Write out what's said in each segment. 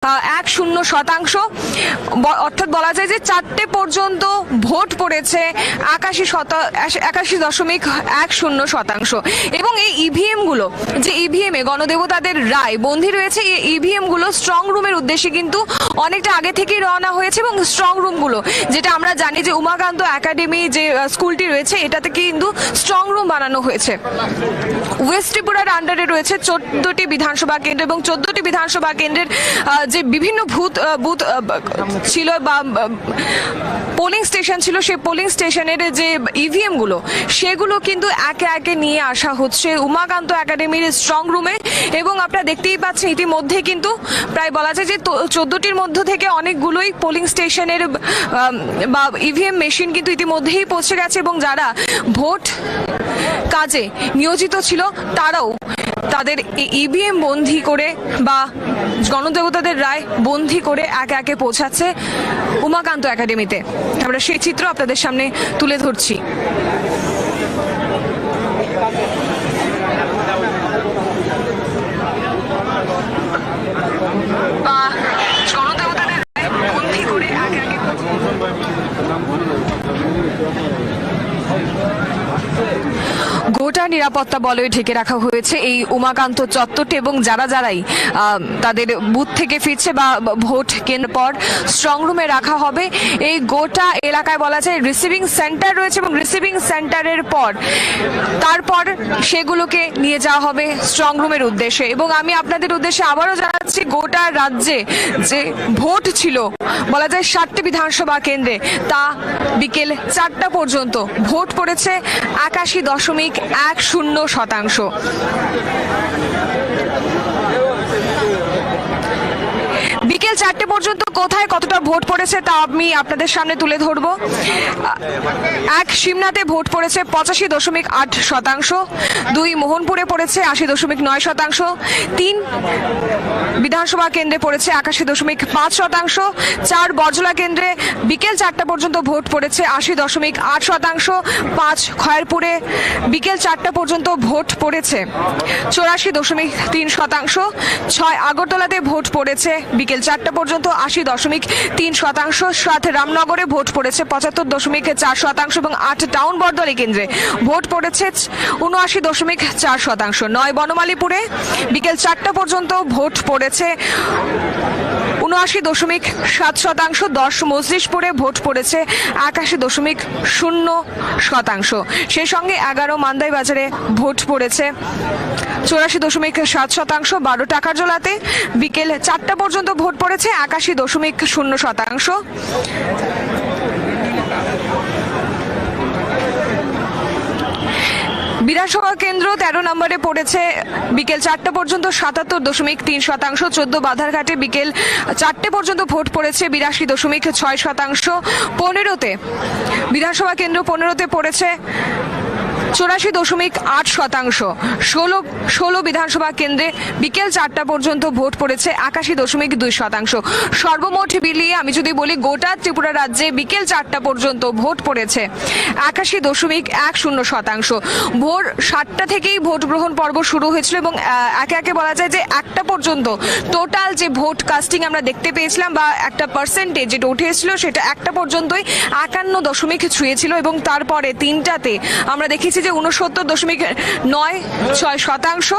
1-0 অর্থাৎ বলা যায় যে 4টে পর্যন্ত ভোট পড়েছে 81.10% এবং এই ইভিএম গুলো যে ইভিএম এ গণদেবতাদের রায় বন্দী রয়েছে, এই ইভিএম গুলো স্ট্রং রুমের উদ্দেশ্যে কিন্তু অনেকটা আগে থেকেই রওনা হয়েছে এবং স্ট্রং রুম গুলো যেটা আমরা জানি যে উমাকান্ত একাডেমি যে স্কুলটি রয়েছে এটাতে কিন্তু স্ট্রং রুম বানানো হয়েছে। ওয়েস্ট ত্রিপুরার আন্ডারে রয়েছে 14টি বিধানসভা কেন্দ্র এবং 14টি বিধানসভা কেন্দ্রের যে বিভিন্ন বুথ ছিল বা পোলিং স্টেশন ছিল, সেই পোলিং স্টেশনের যে ইভিএম গুলো সেগুলো কিন্তু একে একে নিয়ে আসা হচ্ছে উমাকান্ত একাডেমির স্ট্রং রুমে। এবং আপনারা দেখতেই পাচ্ছেন ইতিমধ্যে কিন্তু প্রায় বলা যায় যে 14টির মধ্যে থেকে অনেকগুলোই পোলিং স্টেশনের বা ইভিএম মেশিন কিন্তু ইতিমধ্যেই পৌঁছে গেছে এবং যারা ভোট কাজে নিয়োজিত ছিল তারাও তাদের ইভিএম বন্দী করে বা গণদেবতাদের রায় বন্দী করে একে একে পৌঁছাচ্ছে উমাকান্ত একাডেমিতে। আমরা সেই চিত্র আপনাদের সামনে তুলে ধরছি। গোটা নিরাপত্তা বলয়ে ঢেকে রাখা হয়েছে এই উমাকান্ত চত্বরটি এবং যারাই তাদের বুথ থেকে ফিরছে বা ভোট কেন্দ্র পর স্ট্রং রুমে রাখা হবে। এই গোটা এলাকায় বলা যায় রিসিভিং সেন্টার রয়েছে এবং রিসিভিং সেন্টারের পর তারপর সেগুলোকে নিয়ে যাওয়া হবে স্ট্রং রুমের উদ্দেশ্যে। এবং আমি আপনাদের উদ্দেশ্যে আবারও জানাচ্ছি গোটা রাজ্যে যে ভোট ছিল বলা যায় 7টি বিধানসভা কেন্দ্রে তা বিকেল 4টা পর্যন্ত ভোট পড়েছে 81.10%। বিকেল 4টে পর্যন্ত কোথায় কতটা ভোট পড়েছে তা আমি আপনাদের সামনে তুলে ধরবো। 1 শিমনাতে ভোট পড়েছে 85.8%, 2 মোহনপুরে পড়েছে 80.9%, 3 বিধানসভা কেন্দ্রে পড়েছে 81.5%, 4 বজলা কেন্দ্রে বিকেল 4টা পর্যন্ত ভোট পড়েছে 80.8%, 5 খয়েরপুরে বিকেল 4টা পর্যন্ত ভোট পড়েছে 84.3%, 6 আগরতলাতে ভোট পড়েছে বিকেল 4টা পর্যন্ত 80.3%, 7 রামনগরে ভোট পড়েছে 75.4% এবং 8 টাউন বরদলি কেন্দ্রে ভোট পড়েছে 79.4%, 9 বনমালীপুরে বিকেল 4টা পর্যন্ত ভোট পড়েছে 79.7%, 10 মজলিশপুরে ভোট পড়েছে 81.0%, সেই সঙ্গে 11 মান্দাই বাজারে ভোট পড়েছে 84.7%, 12 টাকারজোলাতে বিকেল 4টা পর্যন্ত ভোট পড়েছে 81.0%। বিধানসভা কেন্দ্র 13 নম্বরে পড়েছে বিকেল 4টা পর্যন্ত 77.3%, 14 বাধারঘাটে বিকেল 4টে পর্যন্ত ভোট পড়েছে 82.6%, 15তে বিধানসভা কেন্দ্র 15তে পড়েছে 84.8%, 16 বিধানসভা কেন্দ্রে বিকেল 4টা পর্যন্ত ভোট পড়েছে 81.2%। সর্বমোট মিলিয়ে আমি যদি বলি গোটা ত্রিপুরা রাজ্যে বিকেল 4টা পর্যন্ত ভোট পড়েছে 81.10%। ভোর 7টা থেকেই ভোট গ্রহণ পর্ব শুরু হয়েছিল এবং একে একে বলা যায় যে 1টা পর্যন্ত টোটাল যে ভোট কাস্টিং আমরা দেখতে পেয়েছিলাম বা একটা পার্সেন্টেজ যেটা উঠেছিল সেটা 1টা পর্যন্তই 51 ছুঁয়েছিল এবং তারপরে 3টাতে আমরা দেখেছি যে 69.96%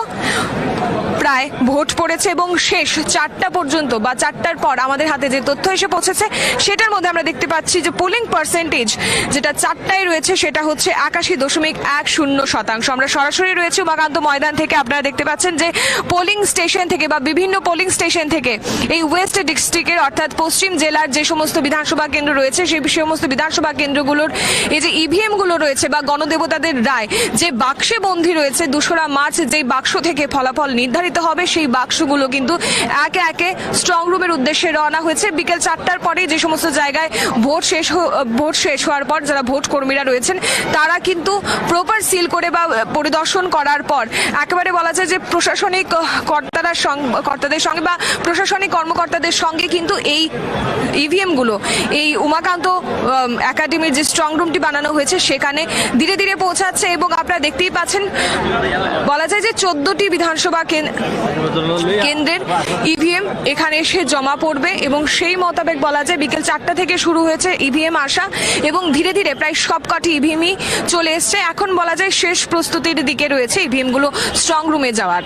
প্রায় ভোট পড়েছে এবং শেষ 4টা পর্যন্ত বা 4টার পর আমাদের হাতে যে তথ্য এসে পৌঁছেছে সেটার মধ্যে আমরা দেখতে পাচ্ছি যে পোলিং পার্সেন্টেজ যেটা 4টায় রয়েছে সেটা হচ্ছে 81.10%। আমরা সরাসরি রয়েছে উমাকান্ত ময়দান থেকে। আপনারা দেখতে পাচ্ছেন যে পোলিং স্টেশন থেকে বা বিভিন্ন পোলিং স্টেশন থেকে এই ওয়েস্ট ডিস্ট্রিক্টের অর্থাৎ পশ্চিম জেলার যে সমস্ত বিধানসভা কেন্দ্র রয়েছে সেই সমস্ত বিধানসভা কেন্দ্রগুলোর এই যে ইভিএম গুলো রয়েছে বা গণদেবতাদের রায় যে বাক্সে বন্দী রয়েছে 2রা মার্চ যেই বাক্স থেকে ফলাফল নির্ধারিত হবে সেই বাক্সগুলো কিন্তু একে একে স্ট্রং রুমের উদ্দেশ্যে রওনা হয়েছে। বিকেল 4টার পরে যে সমস্ত জায়গায় ভোট শেষ হওয়ার পর যারা ভোট কর্মীরা রয়েছেন তারা কিন্তু প্রপার সিল করে বা পরিদর্শন করার পর একেবারে বলা যায় যে প্রশাসনিক কর্তাদের সঙ্গে বা প্রশাসনিক কর্মকর্তাদের সঙ্গে কিন্তু এই ইভিএম গুলো এই উমাকান্ত একাডেমির যে স্ট্রং রুমটি বানানো হয়েছে সেখানে ধীরে ধীরে পৌঁছাচ্ছে এবং আপনারা দেখতেই পাচ্ছেন বলা যায় যে 14টি বিধানসভা কেন্দ্রের ইভিএম এখানে এসে জমা পড়বে এবং সেই মোতাবেক বলা যায় বিকেল 4টা থেকে শুরু হয়েছে ইভিএম আসা এবং ধীরে ধীরে প্রায় সবকটি ইভিএমই চলে এসছে। এখন বলা যায় শেষ প্রস্তুতির দিকে রয়েছে ইভিএম গুলো স্ট্রং রুমে যাওয়ার।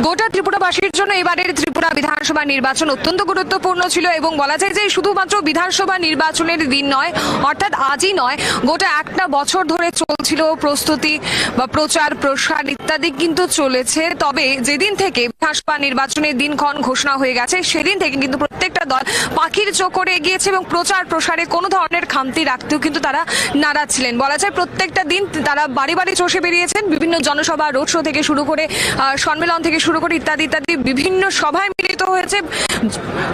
গোটা ত্রিপুরাবাসীর জন্য এবারের ত্রিপুরা বিধানসভা নির্বাচন অত্যন্ত গুরুত্বপূর্ণ ছিল এবং বলা যায় যে শুধুমাত্র বিধানসভা নির্বাচনের দিন নয়, অর্থাৎ আজই নয়, গোটা একটা বছর ধরে চলছিল প্রস্তুতি বা প্রচার প্রসার ইত্যাদি কিন্তু চলেছে। তবে যেদিন থেকে বিধানসভা নির্বাচনের দিনক্ষণ ঘোষণা হয়ে গেছে সেদিন থেকে কিন্তু প্রত্যেকটা দল পাখির চোখ করে এগিয়েছে এবং প্রচার প্রসারে কোনো ধরনের খামতি রাখতেও কিন্তু তারা নারাজ ছিলেন। বলা যায় প্রত্যেকটা দিন তারা বাড়ি বাড়ি চষে বেরিয়েছেন, বিভিন্ন জনসভা, রোড শো থেকে শুরু করে সম্মেলন থেকে শুরু করে ইত্যাদি ইত্যাদি বিভিন্ন সভায় মিলিত হয়েছে,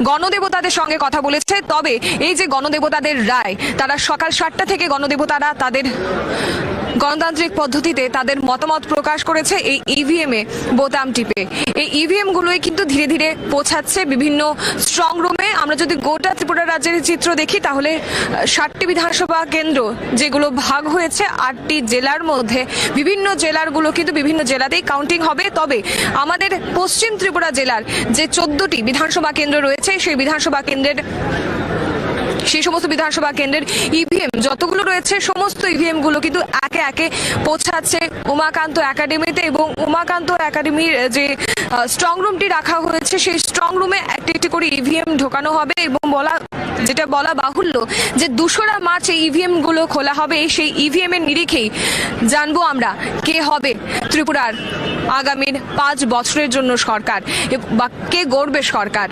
গণদেবতাদের সঙ্গে কথা বলেছে। তবে এই যে গণদেবতাদের রায়, তারা সকাল 7টা থেকে গণদেবতারা তাদের গণতান্ত্রিক পদ্ধতিতে তাদের মতামত প্রকাশ করেছে এই ইভিএম এ বোতাম টিপে। এই ইভিএম গুলোই কিন্তু ধীরে ধীরে পৌঁছাচ্ছে বিভিন্ন স্ট্রং রুমে। আমরা যদি গোটা ত্রিপুরা রাজ্যের চিত্র দেখি তাহলে 7টি বিধানসভা কেন্দ্র যেগুলো ভাগ হয়েছে 8টি জেলার মধ্যে, বিভিন্ন জেলারগুলো কিন্তু বিভিন্ন জেলাতেই কাউন্টিং হবে। তবে আমাদের পশ্চিম ত্রিপুরা জেলার যে 14টি বিধানসভা কেন্দ্র রয়েছে সেই সমস্ত বিধানসভা কেন্দ্রের ইভিএম যতগুলো রয়েছে সমস্ত ইভিএম গুলো কিন্তু একে একে পৌঁছাচ্ছে উমাকান্ত একাডেমিতে এবং উমাকান্ত একাডেমির যে স্ট্রং রুমটি রাখা হয়েছে সেই স্ট্রং রুমে একটি একটি করে ইভিএম ঢোকানো হবে এবং যেটা বলা বাহুল্য যে 2রা মার্চ এই ইভিএম গুলো খোলা হবে। সেই ইভিএম এর নিরিখেই জানবো আমরা কে হবে ত্রিপুরার আগামীর 5 বছরের জন্য সরকার বা কে গড়বে সরকার।